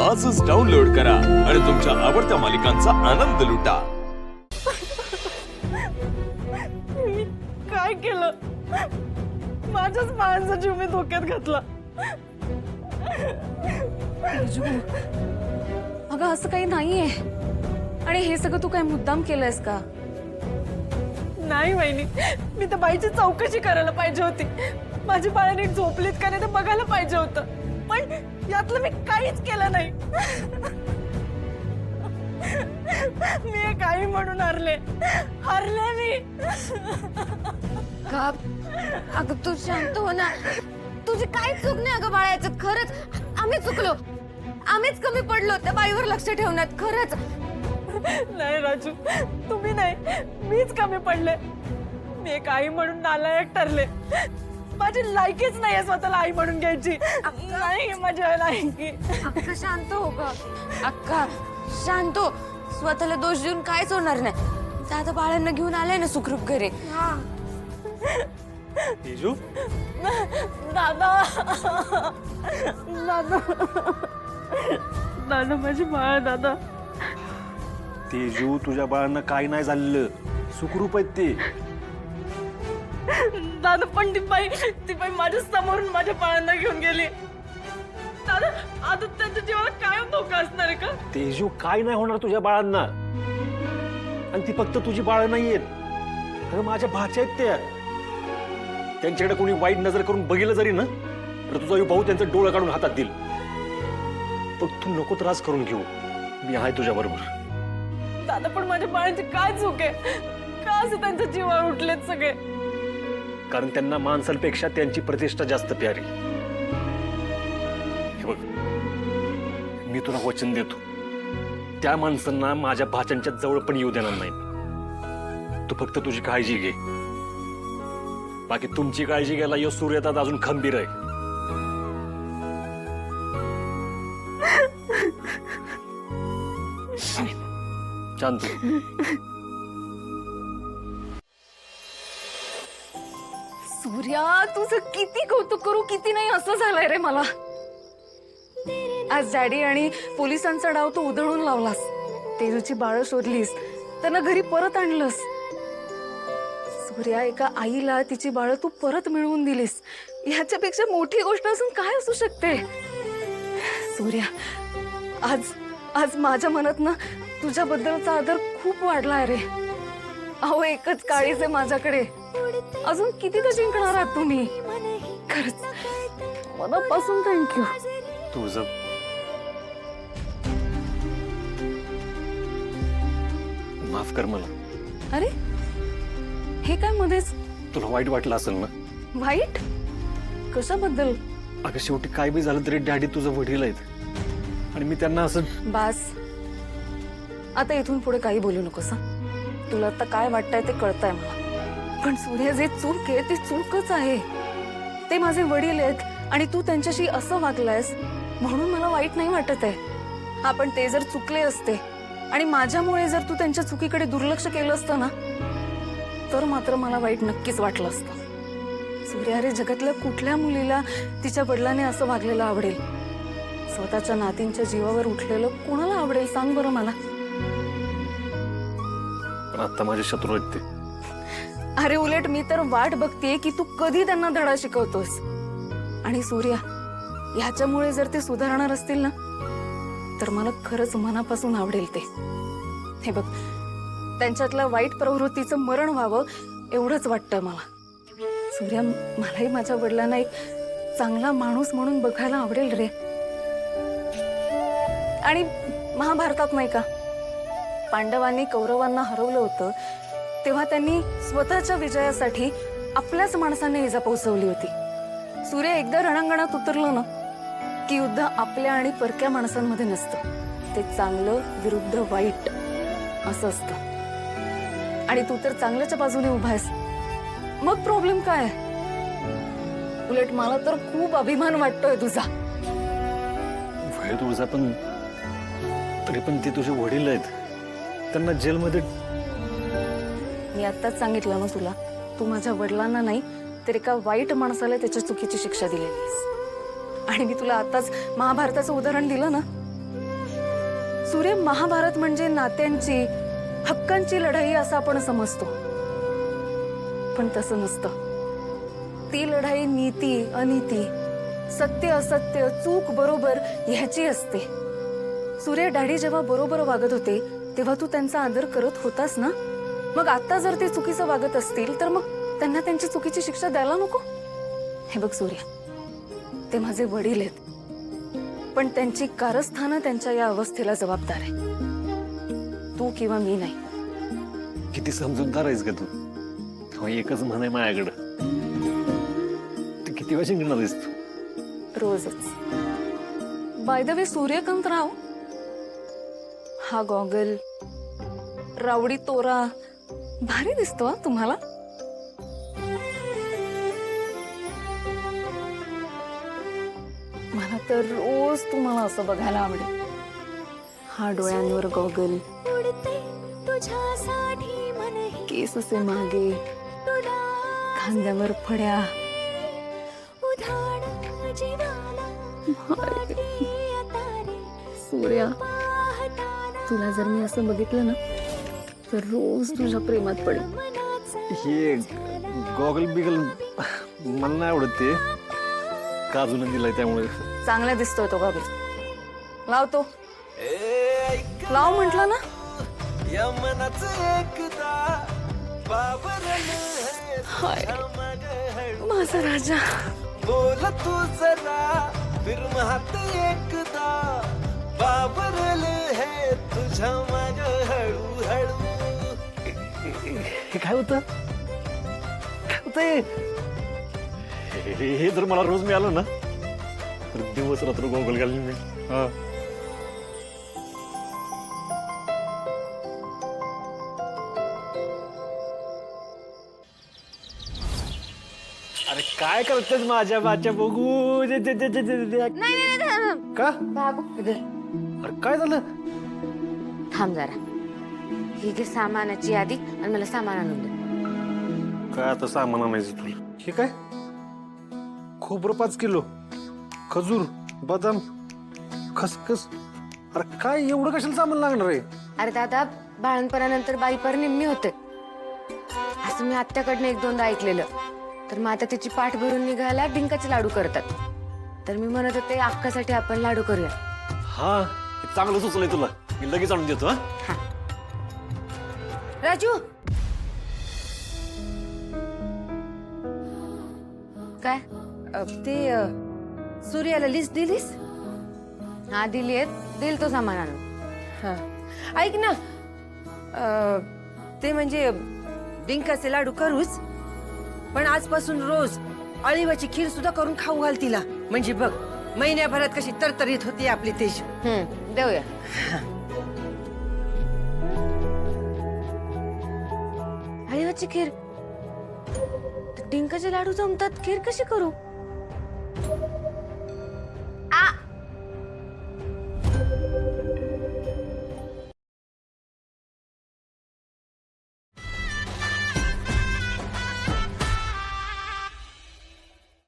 आजच डाउनलोड करा आणि तुमच्या आवडत्या मालिकांचा आनंद लुटा। मी काय केलं? माझ्याच बाळांचा जीव मी धोक्यात घातला। तेजू, अगं असं काही नाहीये आणि हे सगळं तू काय मुद्दाम केलंयस का? नाही वहिनी, मी तर बाईची चौकशी करायला पाहिजे होती। माझी बाळं नीट झोपलीत का नाही ते बघायला पाहिजे होतं, पण यातलं मी काहीच केलं नाही। मी एक आई म्हणून हरले मी। का? अगं तू शांत हो ना, तुझी काय चूक नाही अगं बाळा याच्यात। खरंच आम्ही चुकलो, आम्हीच कमी पडलो त्या बाईवर लक्ष ठेवण्यात। खरंच नाही राजू, तुम्ही नाही, मीच कमी पडले। मी एक आई म्हणून नालायक ठरले। माझी लायकीच नाहीये स्वतःला आई म्हणून घ्यायची। नाही माझी लायकी। अक्का शांत हो ग, अक्का शांत हो। स्वतःला दोष देऊन काहीच होणार नाही। दादा बाळांना घेऊन आलाय ना सुखरूप घरी। तेजू, दादा दादा दादा माझी बाळ दादा। तेजू तुझ्या बाळांना काही नाही झालेलं, सुखरूप आहेत ते। दादा पण ती बाई माझ्या समोरून माझ्या बाळांना घेऊन गेली। दादा आता त्यांच्या जीवाला काय धोका असणार आहे का? तेजू काय नाही होणार तुझ्या बाळांना, आणि ती फक्त तुझी बाळं नाहीयेत, तर माझ्या भाच्या आहेत त्या। त्यांच्याकडे कोणी वाईट नजर करून बघितलं जरी ना, तर तुझा भाऊ त्यांचं डोळं काढून हातात देईल। पण तू नको त्रास करून घेऊ, मी आहे तुझ्या बरोबर। दादा पण माझ्या बाळांची काय चूक आहे? का असं त्यांच्या जीवावर उठलेत सगळे? कारण त्यांना माणसांपेक्षा त्यांची प्रतिष्ठा जास्त प्यारी। हे बघ, मी तुला वचन देतो, त्या माणसांना माझ्या भाच्यांच्या जवळ पण येऊ देणार नाही। तू फक्त तुझी काळजी घे, बाकी तुमची काळजी घ्यायला यो सूर्यदात अजून खंबीर आहे। शांत सूर्या, तुझं किती कौतुक करू किती नाही असं झालंय रे मला। आज डॅडी आणि पोलिसांचा डाव तू उधळून लावलास, तेजूची बाळं शोधलीस, त्यांना घरी परत आणलंस। सूर्या, एका आईला तिची बाळं तू परत मिळवून दिलीस, ह्याच्यापेक्षा मोठी गोष्ट असून काय असू शकते? सूर्या, आज माझ्या मनात ना तुझ्याबद्दलचा आदर खूप वाढलाय रे। अहो एकच काळीज आहे माझ्याकडे, अजून किती तर जिंकणार आहात तुम्ही। खरंच मनापासून थँक्यू। तुझं माफ कर मला। अरे हे काय मध्येच? तुला वाईट वाटलं असेल ना? वाईट कशाबद्दल? अगं शेवटी काय बी झालं तरी डॅडी तुझं वडील आहेत, आणि मी त्यांना असं। बास, आता इथून पुढे काही बोलू नकोस हं? तुला आता काय वाटतंय ते कळतंय मला, पण सूर्य जे चूक आहे ती चूकच आहे। ते माझे वडील आहेत आणि तू त्यांच्याशी असं वागलायस म्हणून मला वाईट नाही वाटत आहे। आपण ते जर चुकले असते आणि माझ्यामुळे जर तू त्यांच्या चुकीकडे दुर्लक्ष केलं असतं ना, तर मात्र मला वाईट नक्कीच वाटलं असतं। सूर्या, अरे जगातल्या कुठल्या मुलीला तिच्या वडिलांनी असं वागलेलं आवडेल? स्वतःच्या नातींच्या जीवावर उठलेलं कोणाला आवडेल सांग बरं मला? पण आता माझे शत्रू आहेत ते। अरे उलट मी तर वाट बघतेय की तू कधी त्यांना धडा शिकवतोस। आणि सूर्या, ह्याच्यामुळे जर ते सुधारणार असतील ना, तर मला खरंच मनापासून आवडेल ते। हे बघ, त्यांच्यातल्या वाईट प्रवृत्तीचं मरण व्हावं एवढंच वाटतं मला। सूर्या, मलाही माझ्या वडिलांना एक चांगला माणूस म्हणून बघायला आवडेल रे। आणि महाभारतात नाही का, पांडवांनी कौरवांना हरवलं होतं तेव्हा त्यांनी स्वतःच्या विजयासाठी आपल्याच माणसांना इजा पोहोचवली होती। सूर्य, एकदा रणांगणात उतरलं ना की युद्ध आपल्या आणि परक्या माणसांमध्ये नसतं, ते चांगलं विरुद्ध वाईट असं असतं। आणि तू तर चांगल्याच्या बाजूने उभा आहेस, मग प्रॉब्लेम काय? उलट मला तर खूप अभिमान वाटतोय तुझा। वय तुझा, पण तरी पण ते तुझे वडील आहेत, त्यांना जेलमध्ये। मी आत्ताच सांगितलं ना तुला, तू माझ्या वडिलांना नाही तर एका वाईट माणसाला त्याच्या चुकीची शिक्षा दिलेलीस। आणि मी तुला आताच महाभारताचं उदाहरण दिलं ना, सूर्य, महाभारत म्हणजे नात्यांची, हक्कांची लढाई असं आपण समजतो, पण तसं नसतं. ती लढाई नीती अनीती, सत्य असत्य, चूक बरोबर ह्याची असते. सूर्य, डॅडी जेव्हा बरोबर वागत होते तेव्हा तू त्यांचा आदर करत होतास ना? मग आता जर ते चुकीचं वागत असतील तर मग त्यांना त्यांची चुकीची शिक्षा द्यायला नको? हे बघ सूर्य, ते माझे वडील आहेत, पण त्यांची कारस्थानं त्यांच्या या अवस्थेला जबाबदार आहे, तू किंवा मी नाही. किती समजूतदार आहेस का तू? तेव्हा एकच म्हण आहे माझ्याकडं, तू किती वेळा शिंकणार आहेस तू? रोजच. बाय द वे, सूर्यकांतराव, हा गॉगल, रावडी तोरा भारी दिसतो हा तुम्हाला. मला तर रोज तुम्हाला असं बघायला आवडेल. हा डोळ्यांवर गॉगल, केस असे मागे, खांद्यावर फड्या. सूर्या, तुला जर मी असं बघितलं ना तर रोज तुझ्या प्रेमात पडेल. हे गॉगल बिगल मला नाही आवडत, ते काजून दिलाय त्यामुळे. चांगला दिसतोय तो गॉगल. लावतो, लाव म्हटलं ना. हाय माझा राजा. बोल तू जरा फिर महत एकदा बाबरल है तुझ्या मग हळू हळू. हे काय होतं? काय होतंय? हे जर मला रोज मिळालं ना तर दिवस रात्र गॉगल घालून मी. हा. अरे काय करतेस माझ्या बाच्या बघू? का? बाबू अरे काय झालं? थांब जरा. ही घे सामानाची यादी आणि मला सामान आणून दे. काय आता सामान आणायचं तुला? हे काय? खोबरं 5 किलो, खजूर, बदाम, खसखस. अरे काय एवढं कशाला सामान लागणार आहे? अरे दादा, बाळणपणानंतर बाईपर निम्मी होते असं मी आत्याकडनं 1-2दा ऐकलेलं. तर मग आता तिची पाठ भरून निघायला डिंकाचे लाडू करतात. तर मी म्हणत होते अक्कासाठी आपण लाडू करूया. हा, हे चांगलं सुचलंय तुला. मी लगेच आणून देतो. हा. राजू, काय ते सूर्याला लिस्ट दिलीस? हा दिली देईल तो सामान आणून. हा, ऐक ना, ते म्हणजे डिंकाचे लाडू करूच, पण आजपासून रोज अळीवाची खीर सुद्धा करून खाऊ घाल तिला. म्हणजे बघ, महिन्याभरात कशी तरतरीत होती आपली तेज. देऊया. अळीवाची खीर, डिंकाचे लाडू जमतात, खीर कशी करू?